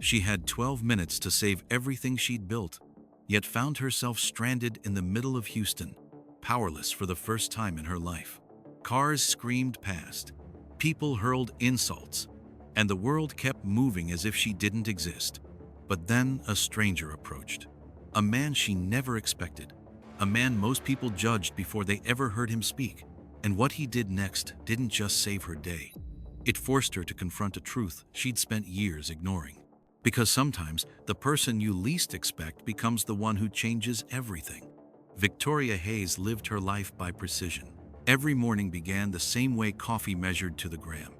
She had 12 minutes to save everything she'd built, yet found herself stranded in the middle of Houston, powerless for the first time in her life. Cars screamed past, people hurled insults, and the world kept moving as if she didn't exist. But then a stranger approached. A man she never expected. A man most people judged before they ever heard him speak. And what he did next didn't just save her day. It forced her to confront a truth she'd spent years ignoring. Because sometimes the person you least expect becomes the one who changes everything. Victoria Hayes lived her life by precision. Every morning began the same way: coffee measured to the gram,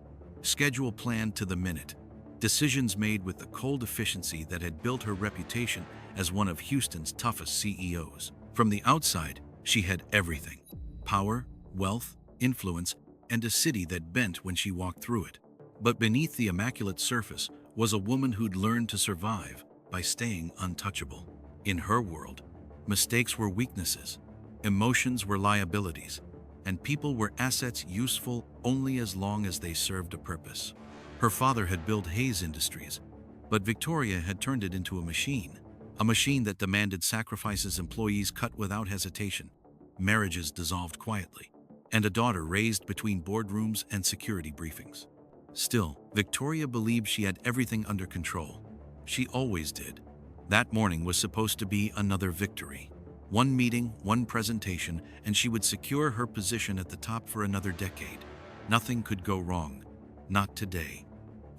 schedule planned to the minute, decisions made with the cold efficiency that had built her reputation as one of Houston's toughest CEOs. From the outside, she had everything: power, wealth, influence, and a city that bent when she walked through it. But beneath the immaculate surface was a woman who'd learned to survive by staying untouchable. In her world, mistakes were weaknesses, emotions were liabilities, and people were assets useful only as long as they served a purpose. Her father had built Hayes Industries, but Victoria had turned it into a machine that demanded sacrifices employees cut without hesitation, marriages dissolved quietly, and a daughter raised between boardrooms and security briefings. Still, Victoria believed she had everything under control. She always did. That morning was supposed to be another victory. One meeting, one presentation, and she would secure her position at the top for another decade. Nothing could go wrong. Not today.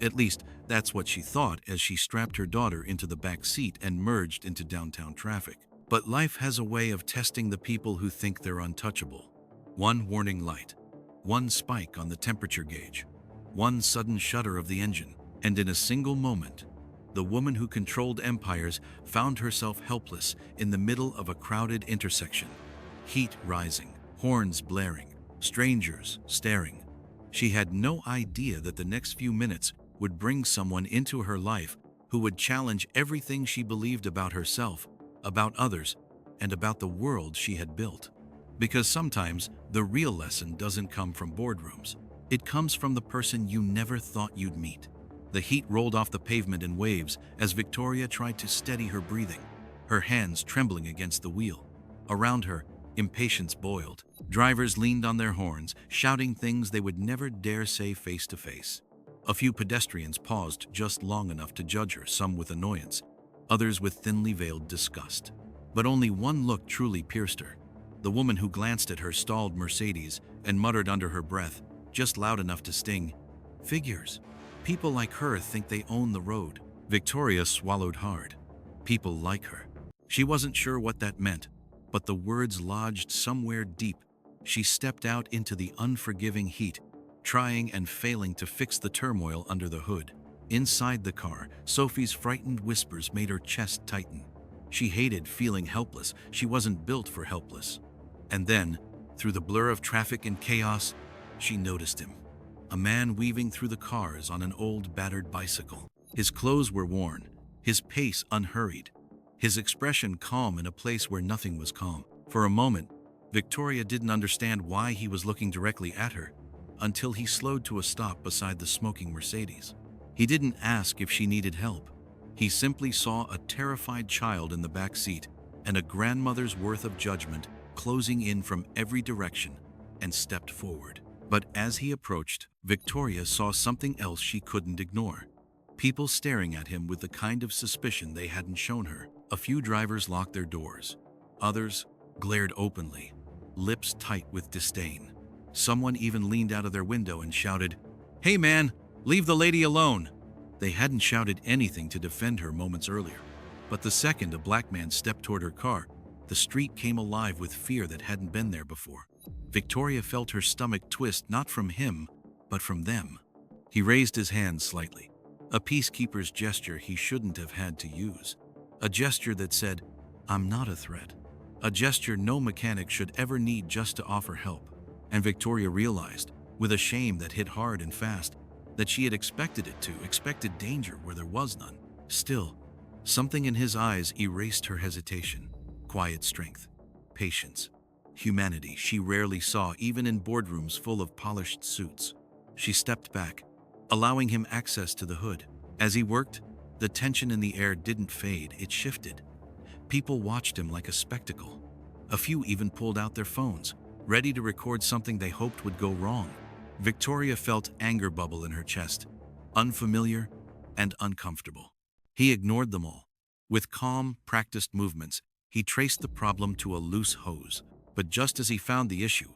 At least, that's what she thought as she strapped her daughter into the back seat and merged into downtown traffic. But life has a way of testing the people who think they're untouchable. One warning light, one spike on the temperature gauge, one sudden shudder of the engine, and in a single moment, the woman who controlled empires found herself helpless in the middle of a crowded intersection. Heat rising, horns blaring, strangers staring. She had no idea that the next few minutes would bring someone into her life who would challenge everything she believed about herself, about others, and about the world she had built. Because sometimes the real lesson doesn't come from boardrooms. It comes from the person you never thought you'd meet. The heat rolled off the pavement in waves as Victoria tried to steady her breathing, her hands trembling against the wheel. Around her, impatience boiled. Drivers leaned on their horns, shouting things they would never dare say face to face. A few pedestrians paused just long enough to judge her, some with annoyance, others with thinly veiled disgust. But only one look truly pierced her. The woman who glanced at her stalled Mercedes and muttered under her breath, just loud enough to sting, "Figures. People like her think they own the road." Victoria swallowed hard. People like her. She wasn't sure what that meant, but the words lodged somewhere deep. She stepped out into the unforgiving heat, trying and failing to fix the turmoil under the hood. Inside the car, Sophie's frightened whispers made her chest tighten. She hated feeling helpless. She wasn't built for helpless. And then, through the blur of traffic and chaos, she noticed him. A man weaving through the cars on an old battered bicycle. His clothes were worn, his pace unhurried, his expression calm in a place where nothing was calm. For a moment, Victoria didn't understand why he was looking directly at her, until he slowed to a stop beside the smoking Mercedes. He didn't ask if she needed help. He simply saw a terrified child in the back seat and a grandmother's worth of judgment closing in from every direction, and stepped forward. But as he approached, Victoria saw something else she couldn't ignore. People staring at him with the kind of suspicion they hadn't shown her. A few drivers locked their doors. Others glared openly, lips tight with disdain. Someone even leaned out of their window and shouted, "Hey man, leave the lady alone!" They hadn't shouted anything to defend her moments earlier. But the second a black man stepped toward her car, the street came alive with fear that hadn't been there before. Victoria felt her stomach twist, not from him, but from them. He raised his hand slightly, a peacekeeper's gesture he shouldn't have had to use. A gesture that said, "I'm not a threat." A gesture no mechanic should ever need just to offer help. And Victoria realized, with a shame that hit hard and fast, that she had expected it to, expected danger where there was none. Still, something in his eyes erased her hesitation. Quiet strength, patience, humanity she rarely saw even in boardrooms full of polished suits. She stepped back, allowing him access to the hood. As he worked, The tension in the air didn't fade, it shifted. People watched him like a spectacle. A few even pulled out their phones, ready to record something they hoped would go wrong. Victoria felt anger bubble in her chest, unfamiliar and uncomfortable. He ignored them all. With calm, practiced movements, he traced the problem to a loose hose. But just as he found the issue,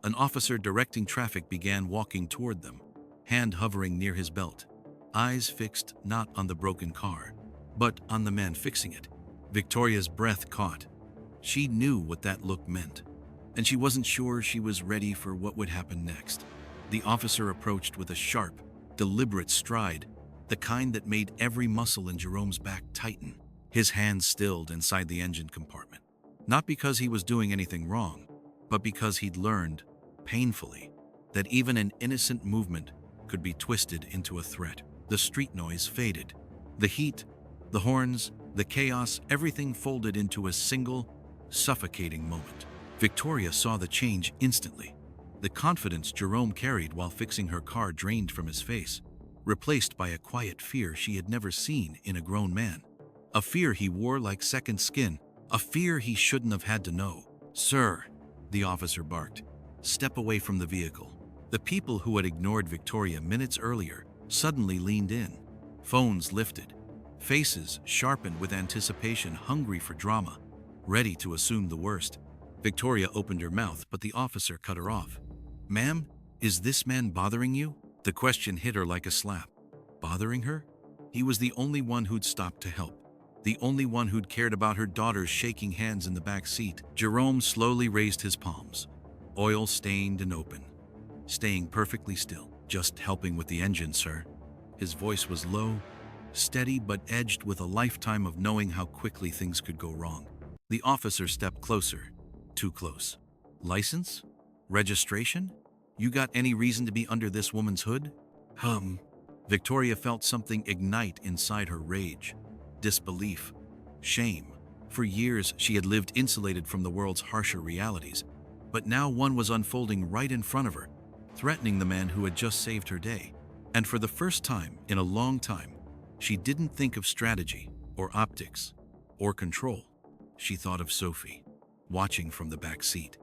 an officer directing traffic began walking toward them, hand hovering near his belt, eyes fixed not on the broken car, but on the man fixing it. Victoria's breath caught. She knew what that look meant, and she wasn't sure she was ready for what would happen next. The officer approached with a sharp, deliberate stride, the kind that made every muscle in Jerome's back tighten. His hands stilled inside the engine compartment. Not because he was doing anything wrong, but because he'd learned, painfully, that even an innocent movement could be twisted into a threat. The street noise faded. The heat, the horns, the chaos, everything folded into a single, suffocating moment. Victoria saw the change instantly. The confidence Jerome carried while fixing her car drained from his face, replaced by a quiet fear she had never seen in a grown man. A fear he wore like second skin, a fear he shouldn't have had to know. "Sir," the officer barked, "step away from the vehicle." The people who had ignored Victoria minutes earlier suddenly leaned in, phones lifted, faces sharpened with anticipation, hungry for drama, ready to assume the worst. Victoria opened her mouth, but the officer cut her off. "Ma'am, is this man bothering you?" The question hit her like a slap. Bothering her? He was the only one who'd stopped to help. The only one who'd cared about her daughters shaking hands in the back seat. Jerome slowly raised his palms, oil-stained and open, staying perfectly still. "Just helping with the engine, sir." His voice was low, steady, but edged with a lifetime of knowing how quickly things could go wrong. The officer stepped closer. Too close. "License? Registration? You got any reason to be under this woman's hood?" Victoria felt something ignite inside her: rage, disbelief, shame. For years, she had lived insulated from the world's harsher realities, but now one was unfolding right in front of her, threatening the man who had just saved her day. And for the first time in a long time, she didn't think of strategy or optics or control. She thought of Sophie, watching from the back seat,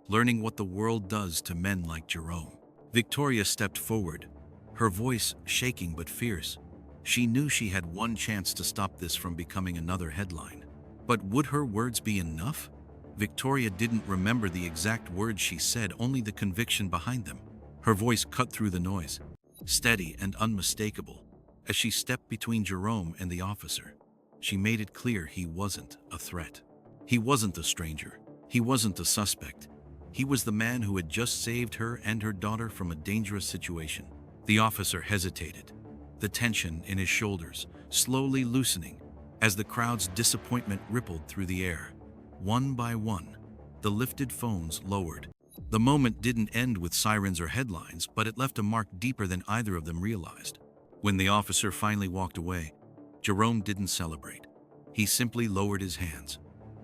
learning what the world does to men like Jerome. Victoria stepped forward, her voice shaking but fierce. She knew she had one chance to stop this from becoming another headline. But would her words be enough? Victoria didn't remember the exact words she said, only the conviction behind them. Her voice cut through the noise, steady and unmistakable. As she stepped between Jerome and the officer, she made it clear he wasn't a threat. He wasn't a stranger. He wasn't a suspect. He was the man who had just saved her and her daughter from a dangerous situation. The officer hesitated, the tension in his shoulders slowly loosening as the crowd's disappointment rippled through the air. One by one, the lifted phones lowered. The moment didn't end with sirens or headlines, but it left a mark deeper than either of them realized. When the officer finally walked away, Jerome didn't celebrate. He simply lowered his hands,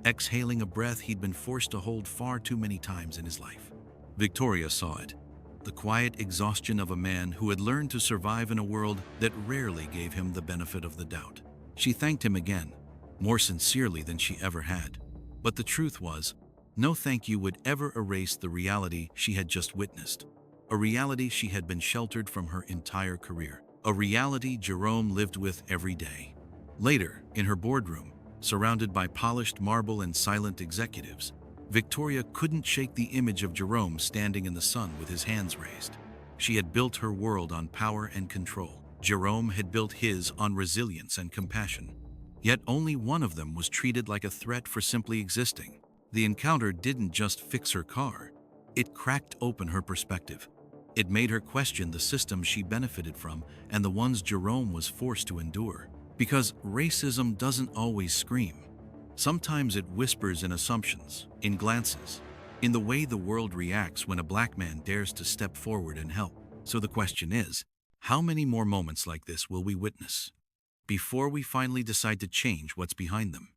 exhaling a breath he'd been forced to hold far too many times in his life. Victoria saw it, the quiet exhaustion of a man who had learned to survive in a world that rarely gave him the benefit of the doubt. She thanked him again, more sincerely than she ever had. But the truth was, no thank you would ever erase the reality she had just witnessed. A reality she had been sheltered from her entire career. A reality Jerome lived with every day. Later, in her boardroom, surrounded by polished marble and silent executives, Victoria couldn't shake the image of Jerome standing in the sun with his hands raised. She had built her world on power and control. Jerome had built his on resilience and compassion. Yet only one of them was treated like a threat for simply existing. The encounter didn't just fix her car. It cracked open her perspective. It made her question the systems she benefited from and the ones Jerome was forced to endure. Because racism doesn't always scream. Sometimes it whispers in assumptions, in glances, in the way the world reacts when a black man dares to step forward and help. So the question is, how many more moments like this will we witness before we finally decide to change what's behind them?